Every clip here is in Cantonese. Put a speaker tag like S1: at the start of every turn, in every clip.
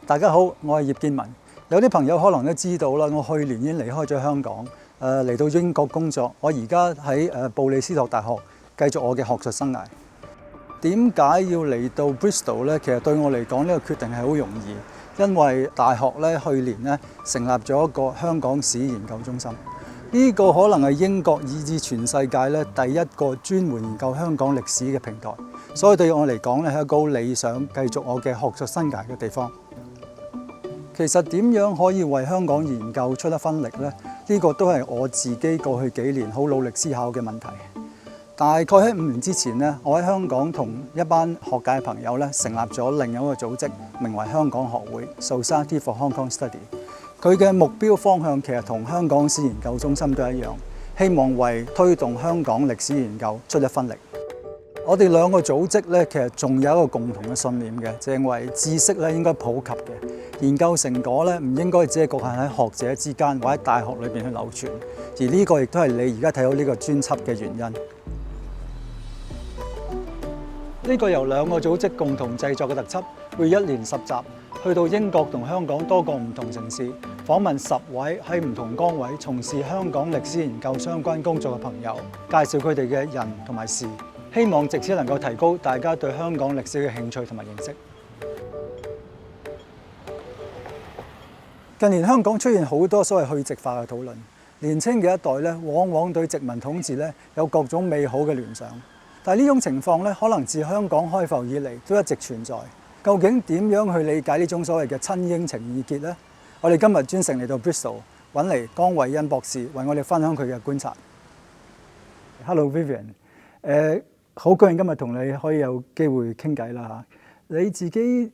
S1: 大家好，我係葉建文。有啲朋友可能都知道啦，我去年已經離開咗香港，嚟到英國工作。我而家喺布里斯托大學繼續我嘅學術生涯。點解要嚟到 Bristol 呢？其實對我嚟講，呢個決定係好容易，因為大學咧去年咧成立咗一個香港史研究中心。呢個可能係英國以至全世界咧第一個專門研究香港歷史嘅平台，所以對我嚟講咧係一個好理想繼續我嘅學術生涯嘅地方。其實點樣可以為香港研究出一分力呢？呢個都係我自己過去幾年好努力思考嘅問題。大概喺5年之前呢，我喺香港同一班學界朋友咧成立咗另一個組織，名為香港學會 （Society for Hong Kong Study）。佢嘅目標方向其實同香港史研究中心都一樣，希望為推動香港歷史研究出一分力。我哋兩個組織咧，其實仲有一個共同嘅信念嘅，就係認為知識咧應該普及嘅，研究成果咧唔應該只係局限喺學者之間或者大學裏邊去流傳。而呢個亦都係你而家睇到呢個專輯嘅原因。呢個由兩個組織共同製作嘅特輯，會1連10集，去到英國同香港多個唔同城市，訪問10位喺唔同崗位從事香港歷史研究相關工作嘅朋友，介紹佢哋嘅人同埋事，希望藉此能夠提高大家對香港歷史嘅興趣同埋認識。近年香港出現好多所謂去殖化嘅討論，年輕嘅一代咧，往往對殖民統治咧有各種美好嘅聯想。但係呢種情況咧，可能自香港開埠以嚟都一直存在。究竟點樣去理解呢種所謂嘅親英情意結呢？我哋今日專程嚟到 Bristol 揾嚟江惠恩博士，為我哋分享佢嘅觀察。Hello Vivian， 好高興今日同你可以有機會傾偈啦嚇。你自己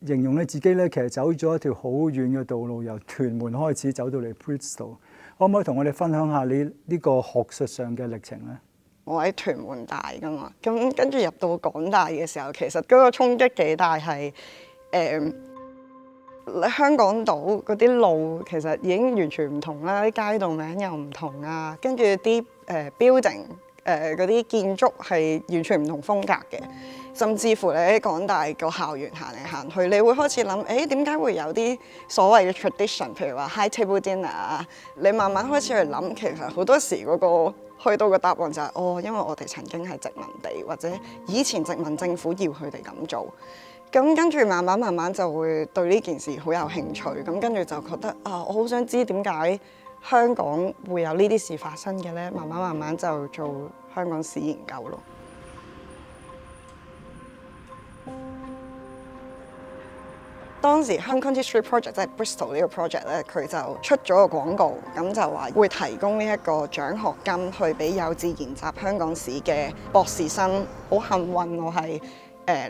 S1: 形容你自己咧，其實走咗一條好遠嘅道路，由屯門開始走到嚟 Bristol， 可唔可以同我哋分享下你呢個學術上嘅歷程咧？
S2: 我喺屯門大㗎嘛，咁跟住入到港大嘅時候，其實嗰個衝擊幾大，係香港島嗰啲路其實已經完全唔同啦，啲街道名又唔同啊，跟住啲building 嗰啲建築係完全唔同風格嘅，甚至乎你喺港大個校園行嚟行去，你會開始諗，點解會有啲所謂嘅 tradition， 譬如話 high table dinner 啊，你慢慢開始去諗，其實好多時嗰個去到個答案就係因為我哋曾經係殖民地，或者以前殖民政府要佢哋咁做，咁跟住慢慢就會對呢件事好有興趣，咁跟住就覺得我好想知點解香港會有呢啲事發生嘅咧，慢慢就做香港史研究咯。當時 Hong Kong History Project 即係 Bristol 呢個 project 咧，佢就出咗個廣告，咁就話會提供呢一個獎學金去俾有志研習香港史嘅博士生。好幸運我係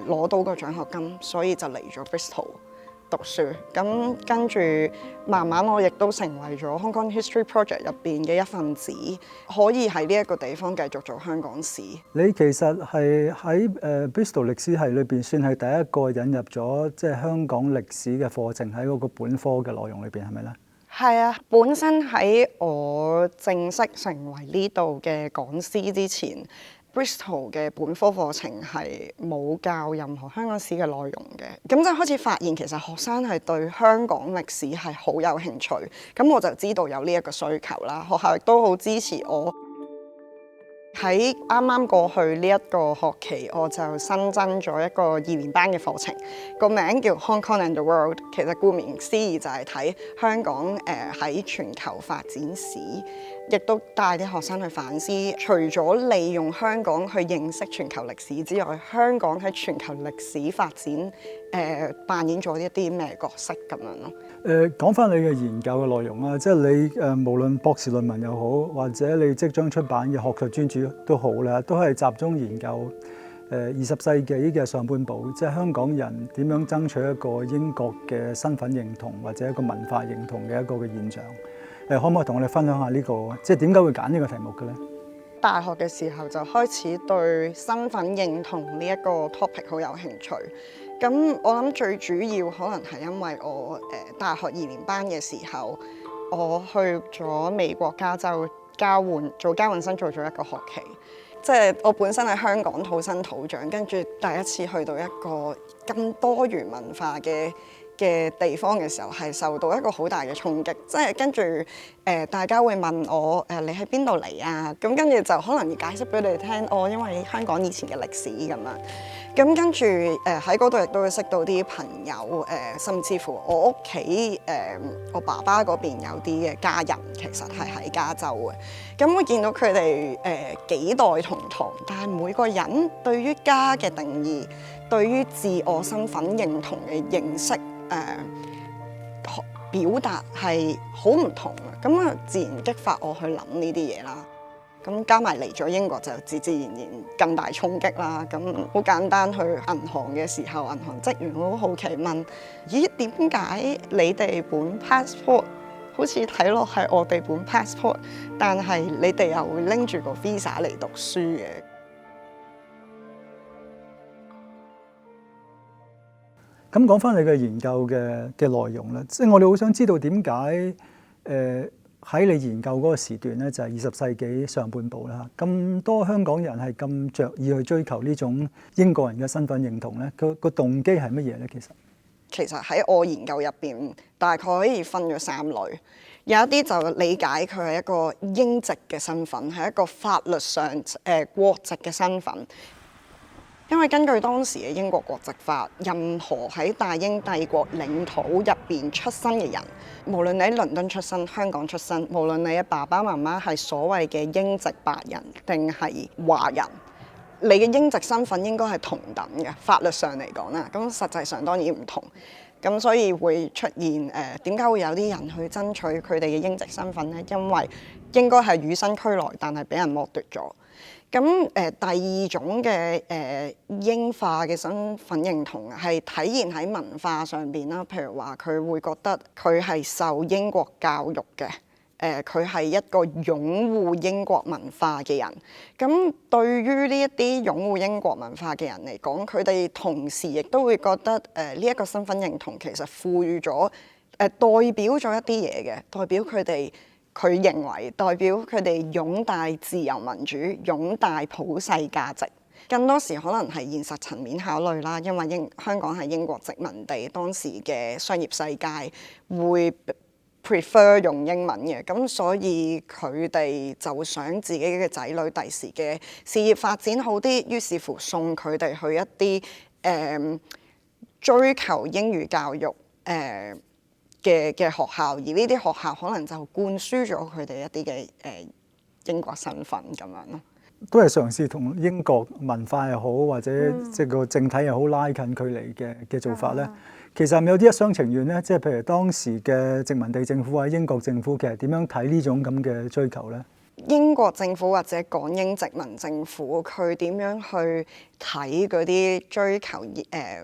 S2: 攞到個獎學金，所以就嚟咗 Bristol讀書。咁跟住慢慢我亦都成為咗 Hong Kong History Project 入邊嘅一份子，可以喺呢一個地方繼續做香港史。
S1: 你其實係喺Bristol 歷史系裏邊算係第一個引入咗即係香港歷史嘅課程喺嗰個本科嘅內容裏邊，係咪咧？
S2: 係啊，本身喺我正式成為呢度嘅講師之前，Bristol 嘅本科課程係冇教任何香港史嘅內容嘅，咁就開始發現其實學生係對香港歷史係好有興趣，咁我就知道有呢一個需求啦。學校亦都好支持我。喺啱啱過去呢一個學期，我就新增咗一個2年班嘅課程，個名叫 Hong Kong and the World。其實顧名思義就係睇香港喺全球發展史，亦都帶啲學生去反思，除咗利用香港去認識全球歷史之外，香港喺全球歷史發展扮演咗一啲咩角色咁樣咯。
S1: 講翻你嘅研究嘅內容啊，即係你無論博士論文又好，或者你即將出版嘅學術專著都好啦，都係集中研究20世紀嘅上半部，即係香港人點樣爭取一個英國嘅身份認同或者一個文化認同嘅一個嘅現象。可唔可以同我哋分享下呢個，即係點解會揀呢個題目嘅咧？
S2: 大學嘅時候就開始對身份認同呢一個 topic 好有興趣。咁我諗最主要可能係因為我大學2年班嘅時候，我去咗美國加州做交換生，做咗1個學期。即係我本身喺香港土生土長，跟住第一次去到一個咁多元文化嘅嘅地方嘅時候，係受到一個好大嘅衝擊，即係跟住大家會問我你喺邊度嚟啊？咁跟住就可能要解釋俾你哋聽，因為香港以前嘅歷史咁樣。咁跟住喺嗰度亦都會識到啲朋友，甚至乎我屋企我爸爸嗰邊有啲嘅家人其實係喺加州嘅。咁會見到佢哋幾代同堂，但係每個人對於家嘅定義，對於自我身份認同嘅認識，表達係好唔同嘅。咁啊，自然激發我去諗呢啲嘢啦。咁加埋嚟咗英國就自然更大衝擊啦。咁好簡單，去銀行嘅時候，銀行職員好好奇問：咦，點解你哋本 passport 好似睇落係我哋本 passport， 但係你哋又會拎住個 visa 嚟讀書嘅？
S1: 咁講翻你嘅研究嘅內容咧，即係我哋好想知道點解喺你研究嗰個時段咧，就係20世紀上半部啦，咁多香港人係咁着意去追求呢種英國人嘅身份認同咧，個動機係乜嘢咧？
S2: 其實喺我研究入邊，大概可以分咗3類，有一啲就理解佢係一個英籍嘅身份，係一個法律上國籍嘅身份。因為根據當時嘅英國國籍法，任何喺大英帝國領土入邊出生嘅人，無論你喺倫敦出生、香港出生，無論你嘅爸爸媽媽係所謂嘅英籍白人定係華人，你嘅英籍身份應該係同等嘅，法律上嚟講啦。咁實際上當然唔同，咁所以會出現點解會有啲人去爭取佢哋嘅英籍身份呢？因為應該係與生俱來，但係俾人剝奪咗。咁第二種嘅英化嘅身份認同係體現喺文化上邊啦，譬如話佢會覺得佢係受英國教育嘅，佢係一個擁護英國文化嘅人。咁對於呢一啲擁護英國文化嘅人嚟講，佢哋同時亦都會覺得呢一個身份認同其實賦予咗代表咗一啲嘢嘅，代表佢認為代表佢哋擁戴自由民主、擁戴普世價值。更多時可能係現實層面考慮啦，因為香港係英國殖民地，當時嘅商業世界會 prefer 用英文嘅，咁所以佢哋就想自己嘅仔女第時嘅事業發展好啲，於是乎送佢哋去一啲追求英語教育嘅學校，而呢啲學校可能就灌輸咗佢哋一啲嘅英國身份咁樣咯。
S1: 都係嘗試同英國文化又好，或者即係個政體又好拉近距離嘅做法咧。其實係咪有啲一廂情願咧？即係譬如當時嘅殖民地政府或者英國政府，其實點樣睇呢種咁嘅追求咧？
S2: 英國政府或者港英殖民政府，佢點樣去睇嗰啲追求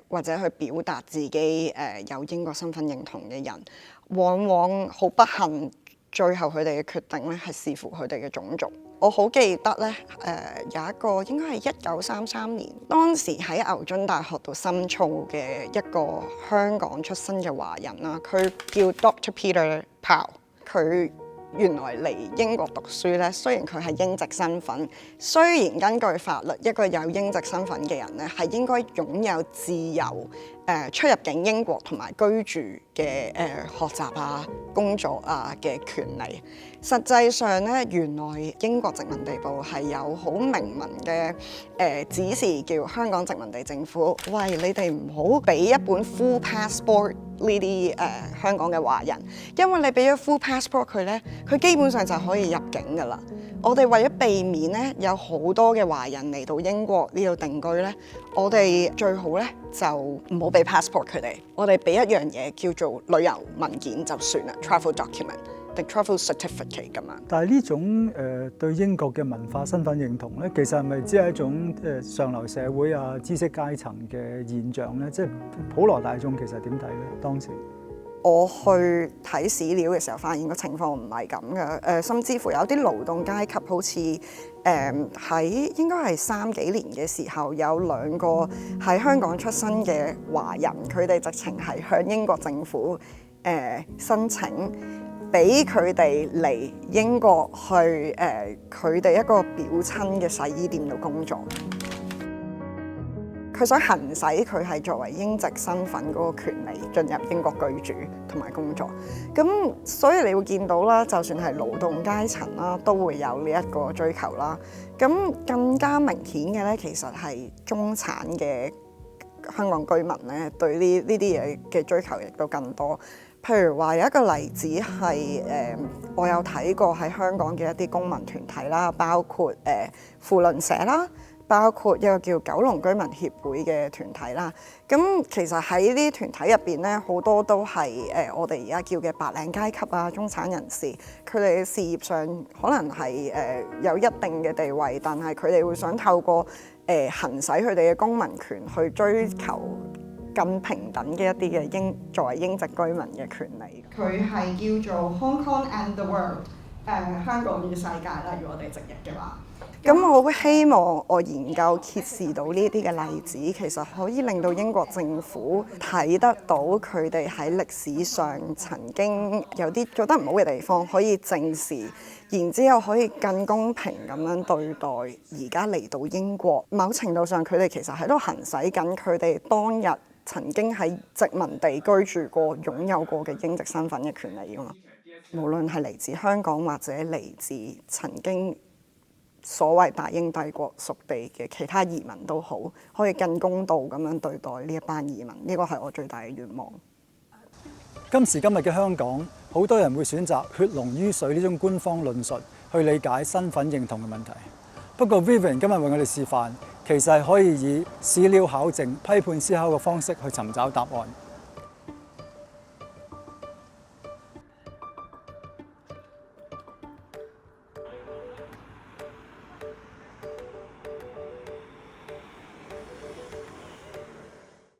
S2: 或者去表達自己有英國身份認同嘅人，往往好不幸，最後佢哋嘅決定咧係視乎佢哋嘅種族。我好記得咧，有一個應該係1933年，當時喺牛津大學度深造嘅一個香港出身嘅華人啦，佢叫 Dr. Peter Powell， 佢原來嚟英國讀書咧，雖然佢係英籍身份，雖然根據法律，一個有英籍身份嘅人咧係應該擁有自由出入境英國同埋居住嘅學習啊、工作啊嘅權利。實際上咧，原來英國殖民地部係有好明文嘅指示，叫香港殖民地政府：喂，你哋唔好俾一本 full passport 呢啲香港嘅華人，因為你俾咗 full passport 佢咧，佢基本上就可以入境㗎啦。我哋為咗避免咧有好多嘅華人嚟到英國呢度定居咧，我哋最好咧就唔好俾 passport 佢哋，我哋俾一樣嘢叫做旅遊文件就算啦 ，travel document。travel certificate 咁樣。但係
S1: 呢種對英國嘅文化身份認同咧，其實係咪只係一種上流社會啊、知識階層嘅現象咧？即係普羅大眾其實點睇咧？當時
S2: 我去睇史料嘅時候，發現個情況唔係咁嘅。甚至乎有啲勞動階級好似喺應該係3幾年嘅時候，有2個喺香港出生嘅華人，佢哋直情係向英國政府申請，俾佢哋嚟英國去佢哋一個表親嘅洗衣店度工作。佢想行使佢係作為英籍身份嗰個權利進入英國居住同埋工作。咁所以你會見到啦，就算係勞動階層啦，都會有呢一個追求啦。咁更加明顯嘅咧，其實係中產嘅香港居民咧，對呢啲嘢嘅追求亦都更多。譬如話有一個例子係我有睇過喺香港嘅一啲公民團體啦，包括扶輪社啦，包括一個叫九龍居民協會嘅團體啦。咁其實喺呢啲團體入邊咧，好多都係我哋而家叫嘅白領階級啊、中產人士，佢哋嘅事業上可能係有一定嘅地位，但係佢哋會想透過行使佢哋嘅公民權去追求更平等嘅一啲嘅作為英籍居民嘅權利。佢係叫做 Hong Kong and the World， 香港與世界啦，如果我哋直譯嘅話。咁我好希望我研究揭示到呢啲嘅例子，其實可以令到英國政府睇得到佢哋喺歷史上曾經有啲做得唔好嘅地方，可以正視，然之後可以更公平咁樣對待而家嚟到英國。某程度上，佢哋其實喺度行使緊佢哋當日曾經喺殖民地居住過、擁有過嘅英籍身份嘅權利㗎嘛。無論係嚟自香港或者嚟自曾經所謂大英帝國屬地嘅其他移民都好，可以更公道咁樣對待呢一班移民。呢個係我最大嘅願望。
S1: 今時今日嘅香港，好多人會選擇血濃於水呢種官方論述去理解身份認同嘅問題。不過 Vivian 今日為我哋示範，其實係可以以史料考證、批判思考嘅方式去尋找答案。